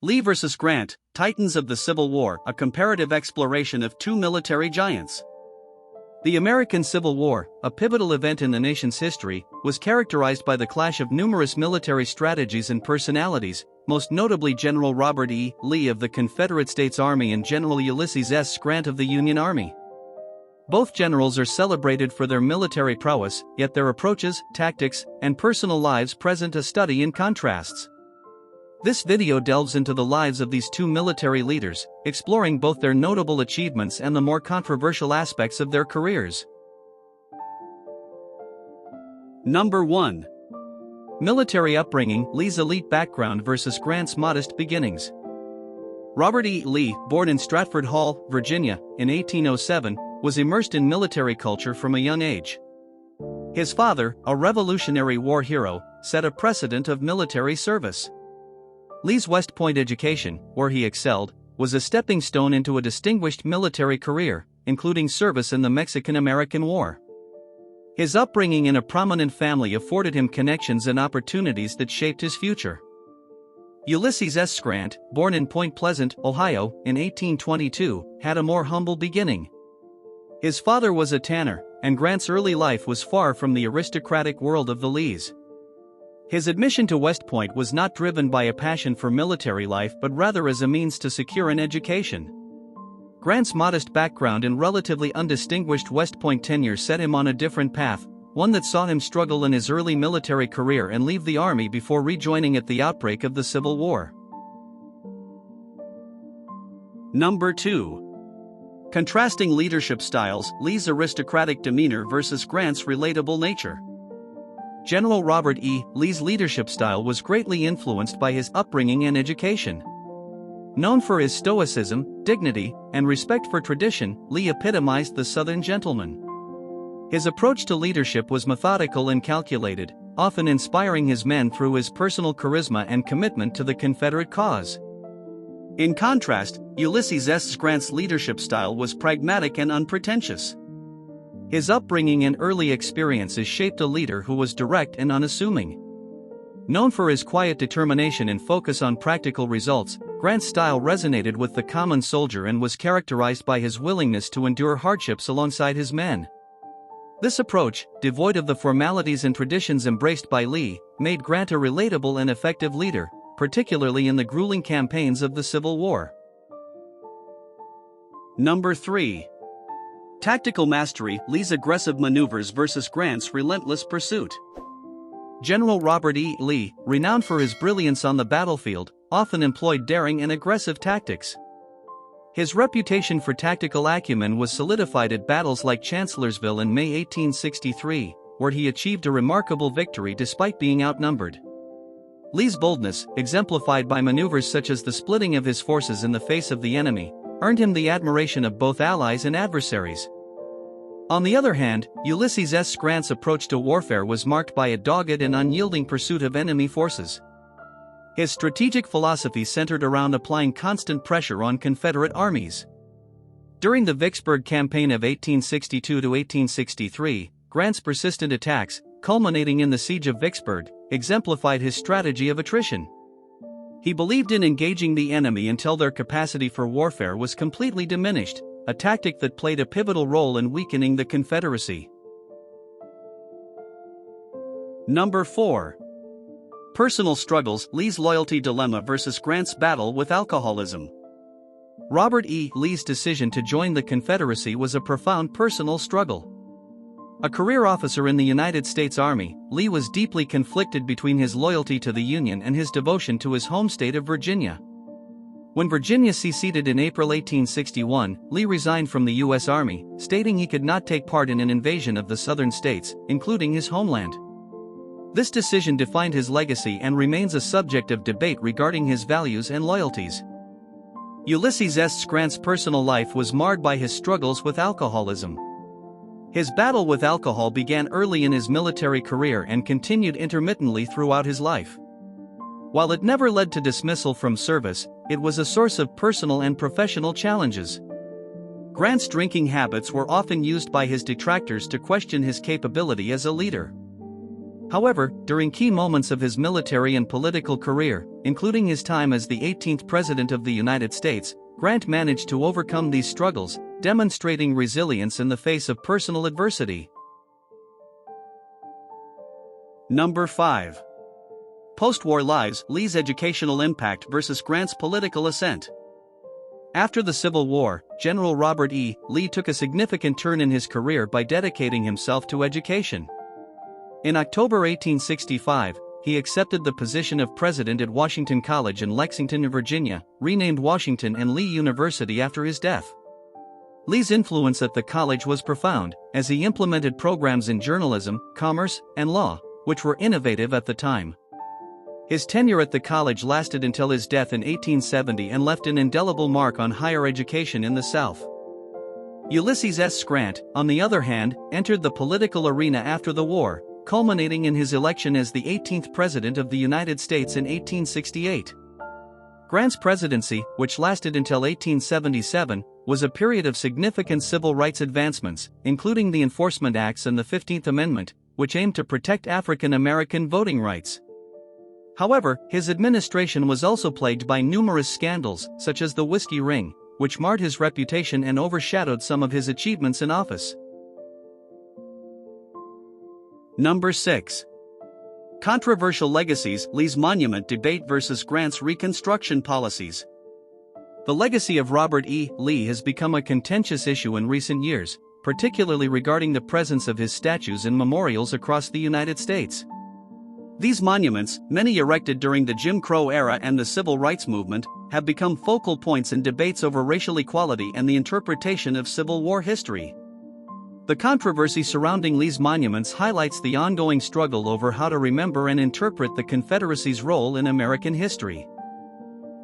Lee vs. Grant, Titans of the Civil War, a comparative exploration of two military giants. The American Civil War, a pivotal event in the nation's history, was characterized by the clash of numerous military strategies and personalities, most notably General Robert E. Lee of the Confederate States Army and General Ulysses S. Grant of the Union Army. Both generals are celebrated for their military prowess, yet their approaches, tactics, and personal lives present a study in contrasts. This video delves into the lives of these two military leaders, exploring both their notable achievements and the more controversial aspects of their careers. Number 1. Military upbringing: Lee's elite background versus Grant's modest beginnings. Robert E. Lee, born in Stratford Hall, Virginia, in 1807, was immersed in military culture from a young age. His father, a Revolutionary War hero, set a precedent of military service. Lee's West Point education, where he excelled, was a stepping stone into a distinguished military career, including service in the Mexican-American War. His upbringing in a prominent family afforded him connections and opportunities that shaped his future. Ulysses S. Grant, born in Point Pleasant, Ohio, in 1822, had a more humble beginning. His father was a tanner, and Grant's early life was far from the aristocratic world of the Lees. His admission to West Point was not driven by a passion for military life but rather as a means to secure an education. Grant's modest background and relatively undistinguished West Point tenure set him on a different path, one that saw him struggle in his early military career and leave the Army before rejoining at the outbreak of the Civil War. Number 2. Contrasting leadership styles: Lee's aristocratic demeanor versus Grant's relatable nature. General Robert E. Lee's leadership style was greatly influenced by his upbringing and education. Known for his stoicism, dignity, and respect for tradition, Lee epitomized the Southern gentleman. His approach to leadership was methodical and calculated, often inspiring his men through his personal charisma and commitment to the Confederate cause. In contrast, Ulysses S. Grant's leadership style was pragmatic and unpretentious. His upbringing and early experiences shaped a leader who was direct and unassuming. Known for his quiet determination and focus on practical results, Grant's style resonated with the common soldier and was characterized by his willingness to endure hardships alongside his men. This approach, devoid of the formalities and traditions embraced by Lee, made Grant a relatable and effective leader, particularly in the grueling campaigns of the Civil War. Number 3. Tactical mastery: Lee's aggressive maneuvers versus Grant's relentless pursuit. General Robert E. Lee, renowned for his brilliance on the battlefield, often employed daring and aggressive tactics. His reputation for tactical acumen was solidified at battles like Chancellorsville in May 1863, where he achieved a remarkable victory despite being outnumbered. Lee's boldness, exemplified by maneuvers such as the splitting of his forces in the face of the enemy, earned him the admiration of both allies and adversaries. On the other hand, Ulysses S. Grant's approach to warfare was marked by a dogged and unyielding pursuit of enemy forces. His strategic philosophy centered around applying constant pressure on Confederate armies. During the Vicksburg campaign of 1862 to 1863, Grant's persistent attacks, culminating in the siege of Vicksburg, exemplified his strategy of attrition. He believed in engaging the enemy until their capacity for warfare was completely diminished, a tactic that played a pivotal role in weakening the Confederacy. Number 4. Personal struggles: Lee's loyalty dilemma versus Grant's battle with alcoholism. Robert E. Lee's decision to join the Confederacy was a profound personal struggle. A career officer in the United States Army, Lee was deeply conflicted between his loyalty to the Union and his devotion to his home state of Virginia. When Virginia seceded in April 1861, Lee resigned from the U.S. Army, stating he could not take part in an invasion of the southern states, including his homeland. This decision defined his legacy and remains a subject of debate regarding his values and loyalties. Ulysses S. Grant's personal life was marred by his struggles with alcoholism. His battle with alcohol began early in his military career and continued intermittently throughout his life. While it never led to dismissal from service, it was a source of personal and professional challenges. Grant's drinking habits were often used by his detractors to question his capability as a leader. However, during key moments of his military and political career, including his time as the 18th President of the United States, Grant managed to overcome these struggles, demonstrating resilience in the face of personal adversity. Number 5. Postwar Lives: Lee's educational impact versus Grant's political ascent. After the Civil War, General Robert E. Lee took a significant turn in his career by dedicating himself to education. In October 1865, he accepted the position of president at Washington College in Lexington, Virginia, renamed Washington and Lee University after his death. Lee's influence at the college was profound, as he implemented programs in journalism, commerce, and law, which were innovative at the time. His tenure at the college lasted until his death in 1870 and left an indelible mark on higher education in the South. Ulysses S. Grant, on the other hand, entered the political arena after the war, culminating in his election as the 18th President of the United States in 1868. Grant's presidency, which lasted until 1877, was a period of significant civil rights advancements, including the Enforcement Acts and the 15th Amendment, which aimed to protect African American voting rights. However, his administration was also plagued by numerous scandals, such as the Whiskey Ring, which marred his reputation and overshadowed some of his achievements in office. Number 6. Controversial legacies: Lee's monument debate versus Grant's Reconstruction policies. The legacy of Robert E. Lee has become a contentious issue in recent years, particularly regarding the presence of his statues and memorials across the United States. These monuments, many erected during the Jim Crow era and the Civil Rights Movement, have become focal points in debates over racial equality and the interpretation of Civil War history. The controversy surrounding Lee's monuments highlights the ongoing struggle over how to remember and interpret the Confederacy's role in American history.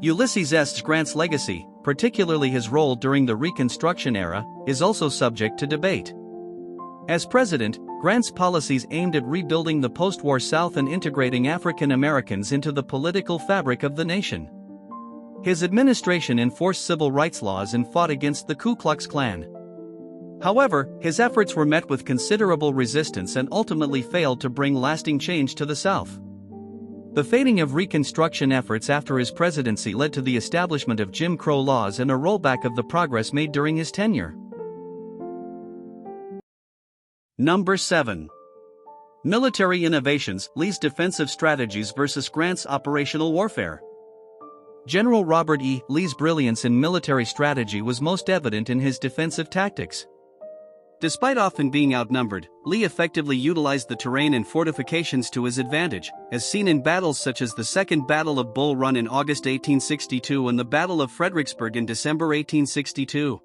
Ulysses S. Grant's legacy, particularly his role during the Reconstruction era, is also subject to debate. As president, Grant's policies aimed at rebuilding the post-war South and integrating African Americans into the political fabric of the nation. His administration enforced civil rights laws and fought against the Ku Klux Klan. However, his efforts were met with considerable resistance and ultimately failed to bring lasting change to the South. The fading of Reconstruction efforts after his presidency led to the establishment of Jim Crow laws and a rollback of the progress made during his tenure. Number 7. Military innovations: Lee's defensive strategies versus Grant's operational warfare. General Robert E. Lee's brilliance in military strategy was most evident in his defensive tactics. Despite often being outnumbered, Lee effectively utilized the terrain and fortifications to his advantage, as seen in battles such as the Second Battle of Bull Run in August 1862 and the Battle of Fredericksburg in December 1862.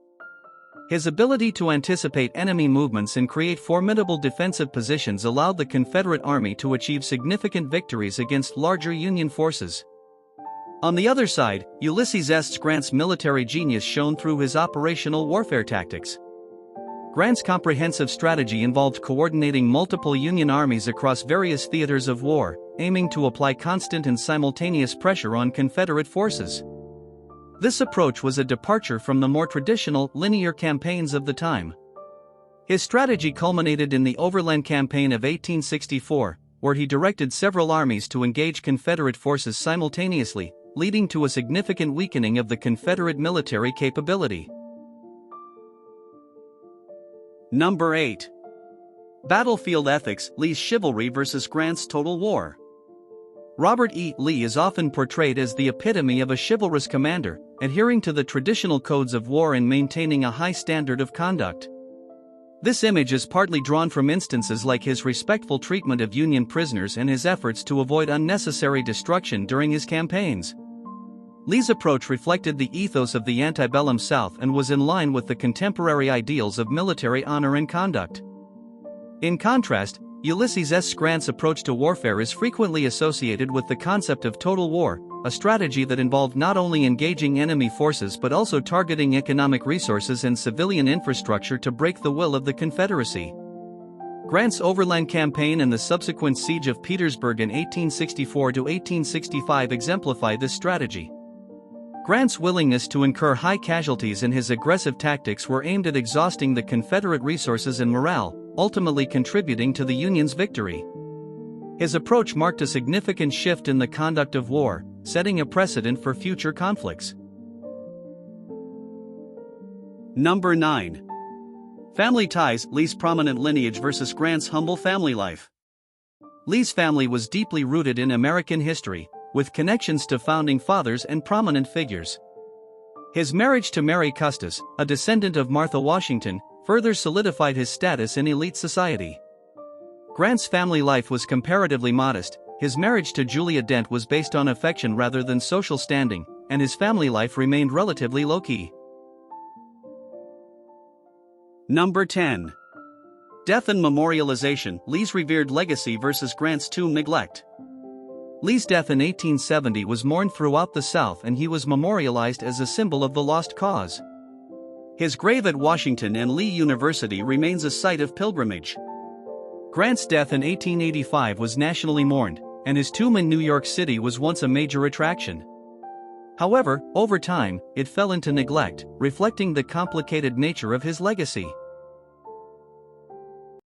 His ability to anticipate enemy movements and create formidable defensive positions allowed the Confederate Army to achieve significant victories against larger Union forces. On the other side, Ulysses S. Grant's military genius shone through his operational warfare tactics. Grant's comprehensive strategy involved coordinating multiple Union armies across various theaters of war, aiming to apply constant and simultaneous pressure on Confederate forces. This approach was a departure from the more traditional, linear campaigns of the time. His strategy culminated in the Overland Campaign of 1864, where he directed several armies to engage Confederate forces simultaneously, leading to a significant weakening of the Confederate military capability. Number 8. Battlefield ethics: Lee's chivalry versus Grant's total war. Robert E. Lee is often portrayed as the epitome of a chivalrous commander, adhering to the traditional codes of war and maintaining a high standard of conduct. This image is partly drawn from instances like his respectful treatment of Union prisoners and his efforts to avoid unnecessary destruction during his campaigns. Lee's approach reflected the ethos of the antebellum South and was in line with the contemporary ideals of military honor and conduct. In contrast, Ulysses S. Grant's approach to warfare is frequently associated with the concept of total war, a strategy that involved not only engaging enemy forces but also targeting economic resources and civilian infrastructure to break the will of the Confederacy. Grant's Overland Campaign and the subsequent siege of Petersburg in 1864 to 1865 exemplify this strategy. Grant's willingness to incur high casualties and his aggressive tactics were aimed at exhausting the Confederate resources and morale, ultimately contributing to the Union's victory. His approach marked a significant shift in the conduct of war, setting a precedent for future conflicts. Number 9. Family ties, Lee's prominent lineage versus Grant's humble family life. Lee's family was deeply rooted in American history, with connections to founding fathers and prominent figures. His marriage to Mary Custis, a descendant of Martha Washington, further solidified his status in elite society. Grant's family life was comparatively modest. His marriage to Julia Dent was based on affection rather than social standing, and his family life remained relatively low-key. Number 10. Death and Memorialization, Lee's revered legacy versus Grant's tomb neglect. Lee's death in 1870 was mourned throughout the South, and he was memorialized as a symbol of the lost cause. His grave at Washington and Lee University remains a site of pilgrimage. Grant's death in 1885 was nationally mourned, and his tomb in New York City was once a major attraction. However, over time, it fell into neglect, reflecting the complicated nature of his legacy.